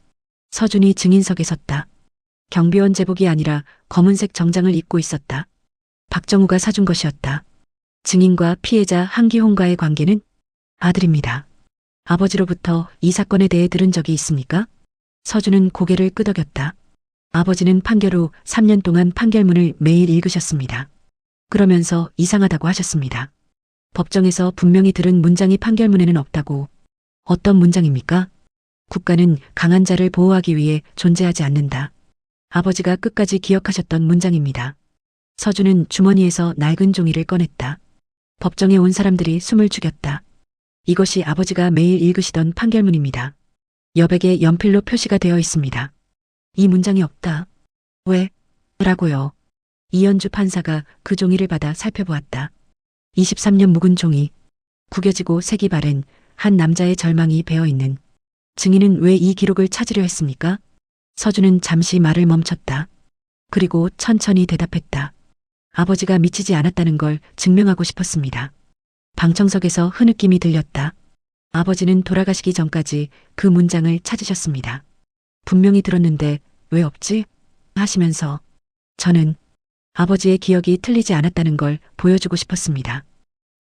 서준이 증인석에 섰다. 경비원 제복이 아니라 검은색 정장을 입고 있었다. 박정우가 사준 것이었다. 증인과 피해자 한기홍과의 관계는? 아들입니다. 아버지로부터 이 사건에 대해 들은 적이 있습니까? 서준은 고개를 끄덕였다. 아버지는 판결 후 3년 동안 판결문을 매일 읽으셨습니다. 그러면서 이상하다고 하셨습니다. 법정에서 분명히 들은 문장이 판결문에는 없다고. 어떤 문장입니까? 국가는 강한 자를 보호하기 위해 존재하지 않는다. 아버지가 끝까지 기억하셨던 문장입니다. 서준은 주머니에서 낡은 종이를 꺼냈다. 법정에 온 사람들이 숨을 죽였다. 이것이 아버지가 매일 읽으시던 판결문입니다. 여백에 연필로 표시가 되어 있습니다. 이 문장이 없다. 왜? 라고요. 이현주 판사가 그 종이를 받아 살펴보았다. 23년 묵은 종이. 구겨지고 색이 바랜 한 남자의 절망이 배어있는. 증인은 왜 이 기록을 찾으려 했습니까? 서준은 잠시 말을 멈췄다. 그리고 천천히 대답했다. 아버지가 미치지 않았다는 걸 증명하고 싶었습니다. 방청석에서 흐느낌이 들렸다. 아버지는 돌아가시기 전까지 그 문장을 찾으셨습니다. 분명히 들었는데 왜 없지? 하시면서. 저는 아버지의 기억이 틀리지 않았다는 걸 보여주고 싶었습니다.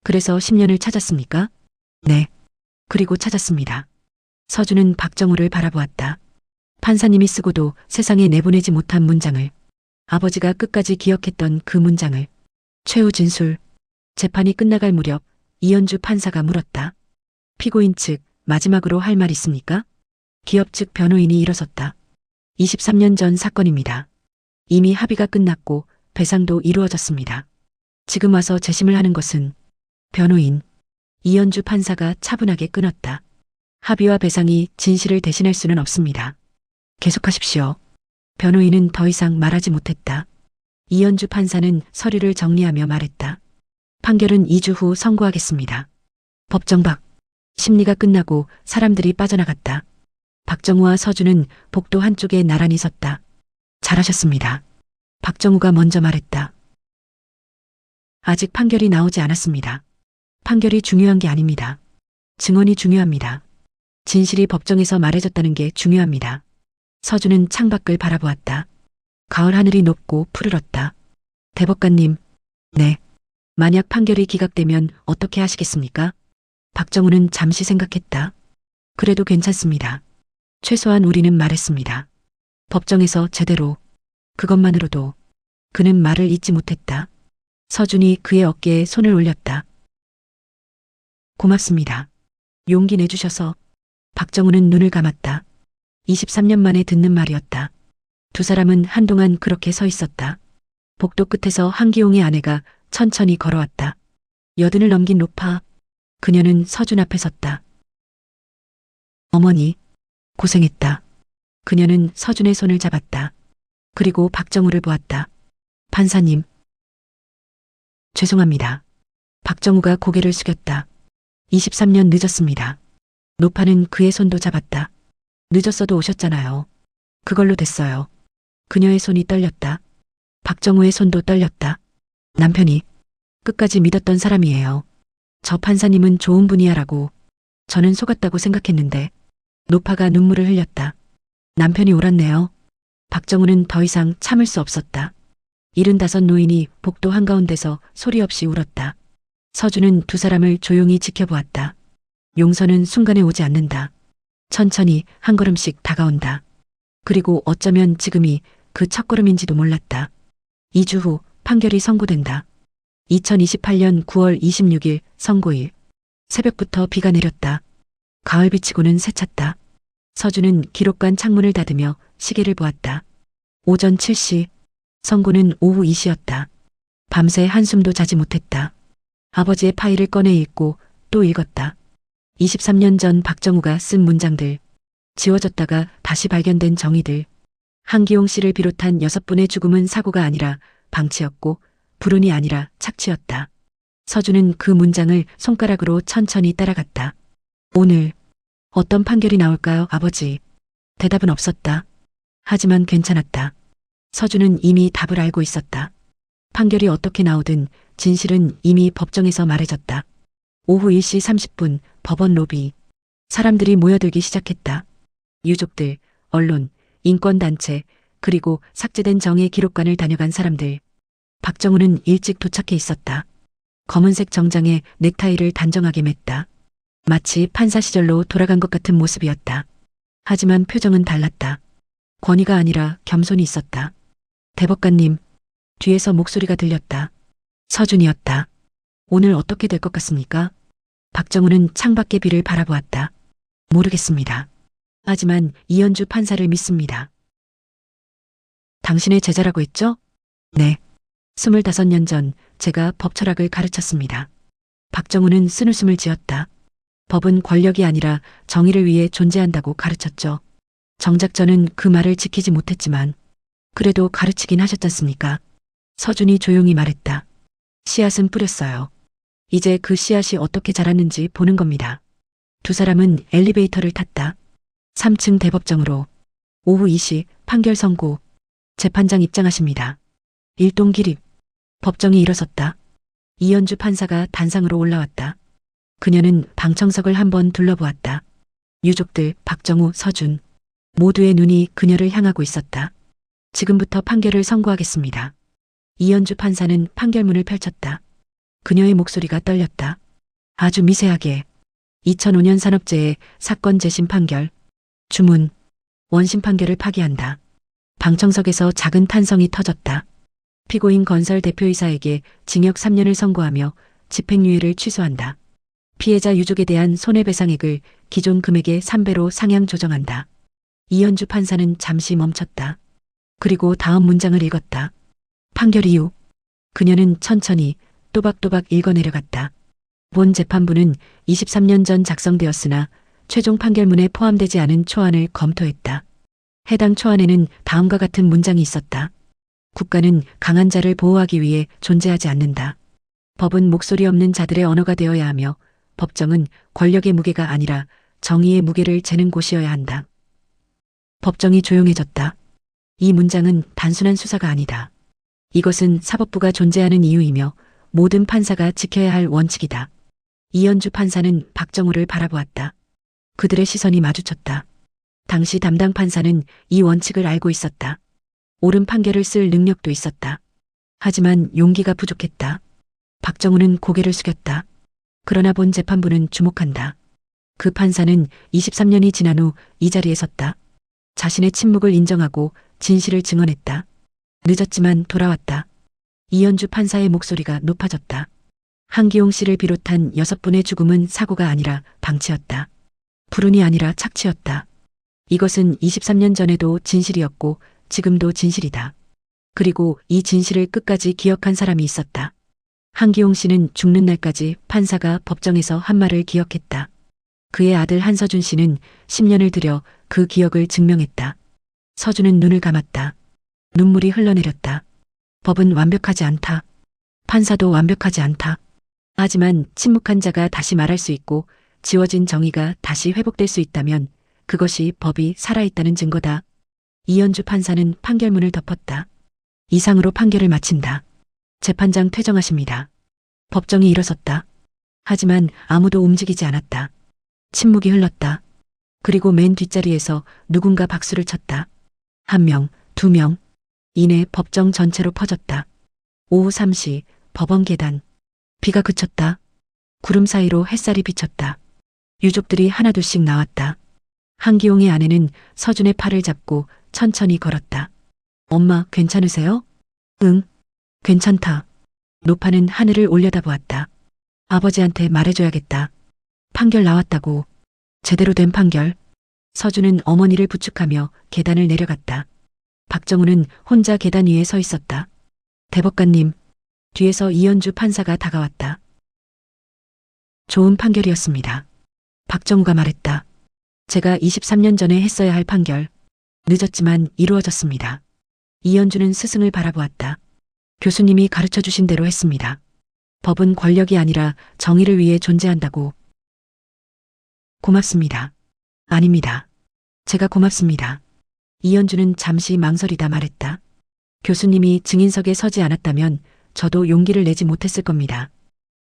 그래서 10년을 찾았습니까? 네. 그리고 찾았습니다. 서준은 박정우를 바라보았다. 판사님이 쓰고도 세상에 내보내지 못한 문장을. 아버지가 끝까지 기억했던 그 문장을. 최후 진술. 재판이 끝나갈 무렵 이현주 판사가 물었다. 피고인 측 마지막으로 할 말 있습니까? 기업 측 변호인이 일어섰다. 23년 전 사건입니다. 이미 합의가 끝났고 배상도 이루어졌습니다. 지금 와서 재심을 하는 것은. 변호인. 이현주 판사가 차분하게 끊었다. 합의와 배상이 진실을 대신할 수는 없습니다. 계속하십시오. 변호인은 더 이상 말하지 못했다. 이현주 판사는 서류를 정리하며 말했다. 판결은 2주 후 선고하겠습니다. 법정 밖. 심리가 끝나고 사람들이 빠져나갔다. 박정우와 서준은 복도 한쪽에 나란히 섰다. 잘하셨습니다. 박정우가 먼저 말했다. 아직 판결이 나오지 않았습니다. 판결이 중요한 게 아닙니다. 증언이 중요합니다. 진실이 법정에서 말해졌다는 게 중요합니다. 서준은 창밖을 바라보았다. 가을 하늘이 높고 푸르렀다. 대법관님, 네. 만약 판결이 기각되면 어떻게 하시겠습니까? 박정우는 잠시 생각했다. 그래도 괜찮습니다. 최소한 우리는 말했습니다. 법정에서 제대로. 그것만으로도 그는 말을 잇지 못했다. 서준이 그의 어깨에 손을 올렸다. 고맙습니다. 용기 내주셔서. 박정우는 눈을 감았다. 23년 만에 듣는 말이었다. 두 사람은 한동안 그렇게 서 있었다. 복도 끝에서 한기용의 아내가 천천히 걸어왔다. 여든을 넘긴 노파. 그녀는 서준 앞에 섰다. 어머니, 고생했다. 그녀는 서준의 손을 잡았다. 그리고 박정우를 보았다. 판사님. 죄송합니다. 박정우가 고개를 숙였다. 23년 늦었습니다. 노파는 그의 손도 잡았다. 늦었어도 오셨잖아요. 그걸로 됐어요. 그녀의 손이 떨렸다. 박정우의 손도 떨렸다. 남편이 끝까지 믿었던 사람이에요. 저 판사님은 좋은 분이야라고 저는 속았다고 생각했는데. 노파가 눈물을 흘렸다. 남편이 옳았네요. 박정우는 더 이상 참을 수 없었다. 75 노인이 복도 한가운데서 소리 없이 울었다. 서준은 두 사람을 조용히 지켜보았다. 용서는 순간에 오지 않는다. 천천히 한 걸음씩 다가온다. 그리고 어쩌면 지금이 그 첫걸음인지도 몰랐다. 2주 후 판결이 선고된다. 2028년 9월 26일 선고일. 새벽부터 비가 내렸다. 가을 비치고는 새찼다. 서준은 기록관 창문을 닫으며 시계를 보았다. 오전 7시. 선고는 오후 2시였다. 밤새 한숨도 자지 못했다. 아버지의 파일을 꺼내 읽고 또 읽었다. 23년 전 박정우가 쓴 문장들. 지워졌다가 다시 발견된 정의들. 한기용 씨를 비롯한 6분의 죽음은 사고가 아니라 방치였고 불운이 아니라 착취였다. 서준은 그 문장을 손가락으로 천천히 따라갔다. 오늘 어떤 판결이 나올까요, 아버지? 대답은 없었다. 하지만 괜찮았다. 서준은 이미 답을 알고 있었다. 판결이 어떻게 나오든 진실은 이미 법정에서 말해졌다. 오후 1시 30분 법원 로비. 사람들이 모여들기 시작했다. 유족들, 언론, 인권단체, 그리고 삭제된 정의 기록관을 다녀간 사람들. 박정우는 일찍 도착해 있었다. 검은색 정장에 넥타이를 단정하게 맸다. 마치 판사 시절로 돌아간 것 같은 모습이었다. 하지만 표정은 달랐다. 권위가 아니라 겸손이 있었다. 대법관님, 뒤에서 목소리가 들렸다. 서준이었다. 오늘 어떻게 될 것 같습니까? 박정우는 창밖의 비를 바라보았다. 모르겠습니다. 하지만 이현주 판사를 믿습니다. 당신의 제자라고 했죠? 네. 25년 전 제가 법철학을 가르쳤습니다. 박정우는 쓴웃음을 지었다. 법은 권력이 아니라 정의를 위해 존재한다고 가르쳤죠. 정작 저는 그 말을 지키지 못했지만 그래도 가르치긴 하셨잖습니까? 서준이 조용히 말했다. 씨앗은 뿌렸어요. 이제 그 씨앗이 어떻게 자랐는지 보는 겁니다. 두 사람은 엘리베이터를 탔다. 3층 대법정으로. 오후 2시 판결 선고. 재판장 입장하십니다. 일동 기립. 법정이 일어섰다. 이현주 판사가 단상으로 올라왔다. 그녀는 방청석을 한번 둘러보았다. 유족들, 박정우, 서준. 모두의 눈이 그녀를 향하고 있었다. 지금부터 판결을 선고하겠습니다. 이현주 판사는 판결문을 펼쳤다. 그녀의 목소리가 떨렸다. 아주 미세하게. 2005년 산업재해 사건 재심 판결. 주문. 원심 판결을 파기한다. 방청석에서 작은 탄성이 터졌다. 피고인 건설 대표이사에게 징역 3년을 선고하며 집행유예를 취소한다. 피해자 유족에 대한 손해배상액을 기존 금액의 3배로 상향 조정한다. 이현주 판사는 잠시 멈췄다. 그리고 다음 문장을 읽었다. 판결 이후. 그녀는 천천히 또박또박 읽어내려갔다. 본 재판부는 23년 전 작성되었으나 최종 판결문에 포함되지 않은 초안을 검토했다. 해당 초안에는 다음과 같은 문장이 있었다. 국가는 강한 자를 보호하기 위해 존재하지 않는다. 법은 목소리 없는 자들의 언어가 되어야 하며 법정은 권력의 무게가 아니라 정의의 무게를 재는 곳이어야 한다. 법정이 조용해졌다. 이 문장은 단순한 수사가 아니다. 이것은 사법부가 존재하는 이유이며 모든 판사가 지켜야 할 원칙이다. 이현주 판사는 박정우를 바라보았다. 그들의 시선이 마주쳤다. 당시 담당 판사는 이 원칙을 알고 있었다. 옳은 판결을 쓸 능력도 있었다. 하지만 용기가 부족했다. 박정우는 고개를 숙였다. 그러나 본 재판부는 주목한다. 그 판사는 23년이 지난 후 이 자리에 섰다. 자신의 침묵을 인정하고 진실을 증언했다. 늦었지만 돌아왔다. 이현주 판사의 목소리가 높아졌다. 한기용 씨를 비롯한 6분의 죽음은 사고가 아니라 방치였다. 불운이 아니라 착취였다. 이것은 23년 전에도 진실이었고 지금도 진실이다. 그리고 이 진실을 끝까지 기억한 사람이 있었다. 한기용 씨는 죽는 날까지 판사가 법정에서 한 말을 기억했다. 그의 아들 한서준 씨는 10년을 들여 그 기억을 증명했다. 서준은 눈을 감았다. 눈물이 흘러내렸다. 법은 완벽하지 않다. 판사도 완벽하지 않다. 하지만 침묵한 자가 다시 말할 수 있고 지워진 정의가 다시 회복될 수 있다면 그것이 법이 살아있다는 증거다. 이현주 판사는 판결문을 덮었다. 이상으로 판결을 마친다. 재판장 퇴정하십니다. 법정이 일어섰다. 하지만 아무도 움직이지 않았다. 침묵이 흘렀다. 그리고 맨 뒷자리에서 누군가 박수를 쳤다. 1명, 2명. 이내 법정 전체로 퍼졌다. 오후 3시 법원 계단. 비가 그쳤다. 구름 사이로 햇살이 비쳤다. 유족들이 하나둘씩 나왔다. 한기용의 아내는 서준의 팔을 잡고 천천히 걸었다. 엄마, 괜찮으세요? 응, 괜찮다. 노파는 하늘을 올려다보았다. 아버지한테 말해줘야겠다. 판결 나왔다고. 제대로 된 판결. 서준은 어머니를 부축하며 계단을 내려갔다. 박정우는 혼자 계단 위에 서 있었다. 대법관님. 뒤에서 이현주 판사가 다가왔다. 좋은 판결이었습니다. 박정우가 말했다. 제가 23년 전에 했어야 할 판결. 늦었지만 이루어졌습니다. 이현주는 스승을 바라보았다. 교수님이 가르쳐 주신 대로 했습니다. 법은 권력이 아니라 정의를 위해 존재한다고. 고맙습니다. 아닙니다. 제가 고맙습니다. 이현주는 잠시 망설이다 말했다. 교수님이 증인석에 서지 않았다면 저도 용기를 내지 못했을 겁니다.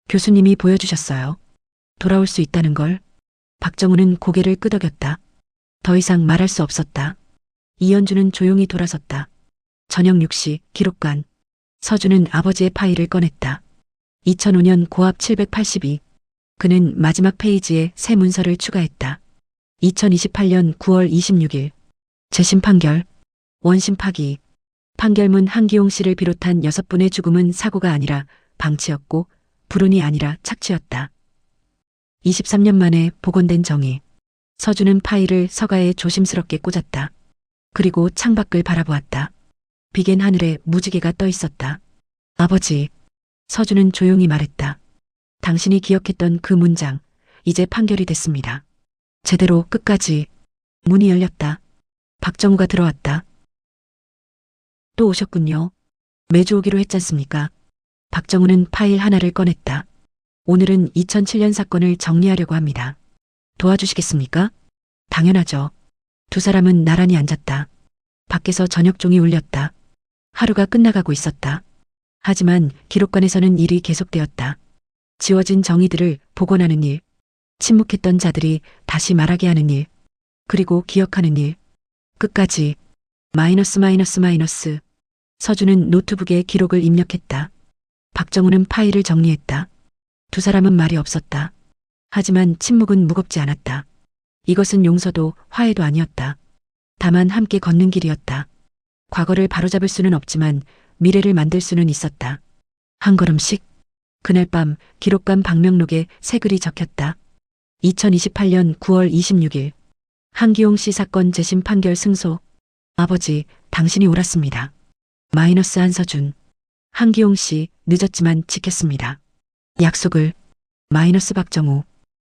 교수님이 보여주셨어요. 돌아올 수 있다는 걸. 박정우는 고개를 끄덕였다. 더 이상 말할 수 없었다. 이현주는 조용히 돌아섰다. 저녁 6시 기록관. 서준은 아버지의 파일을 꺼냈다. 2005년 고압 782. 그는 마지막 페이지에 새 문서를 추가했다. 2028년 9월 26일. 재심 판결. 원심 파기. 판결문 한기용 씨를 비롯한 6분의 죽음은 사고가 아니라 방치였고 불운이 아니라 착취였다. 23년 만에 복원된 정의. 서준은 파일을 서가에 조심스럽게 꽂았다. 그리고 창밖을 바라보았다. 비겐 하늘에 무지개가 떠 있었다. 아버지. 서준은 조용히 말했다. 당신이 기억했던 그 문장, 이제 판결이 됐습니다. 제대로 끝까지. 문이 열렸다. 박정우가 들어왔다. 또 오셨군요. 매주 오기로 했잖습니까? 박정우는 파일 하나를 꺼냈다. 오늘은 2007년 사건을 정리하려고 합니다. 도와주시겠습니까? 당연하죠. 두 사람은 나란히 앉았다. 밖에서 저녁종이 울렸다. 하루가 끝나가고 있었다. 하지만 기록관에서는 일이 계속되었다. 지워진 정의들을 복원하는 일, 침묵했던 자들이 다시 말하게 하는 일, 그리고 기억하는 일. 끝까지. 마이너스. 서준은 노트북에 기록을 입력했다. 박정우는 파일을 정리했다. 두 사람은 말이 없었다. 하지만 침묵은 무겁지 않았다. 이것은 용서도 화해도 아니었다. 다만 함께 걷는 길이었다. 과거를 바로잡을 수는 없지만 미래를 만들 수는 있었다. 한 걸음씩. 그날 밤 기록관 방명록에 새 글이 적혔다. 2028년 9월 26일. 한기용 씨 사건 재심 판결 승소. 아버지, 당신이 옳았습니다. 마이너스 한서준. 한기용 씨, 늦었지만 지켰습니다. 약속을. 마이너스 박정우.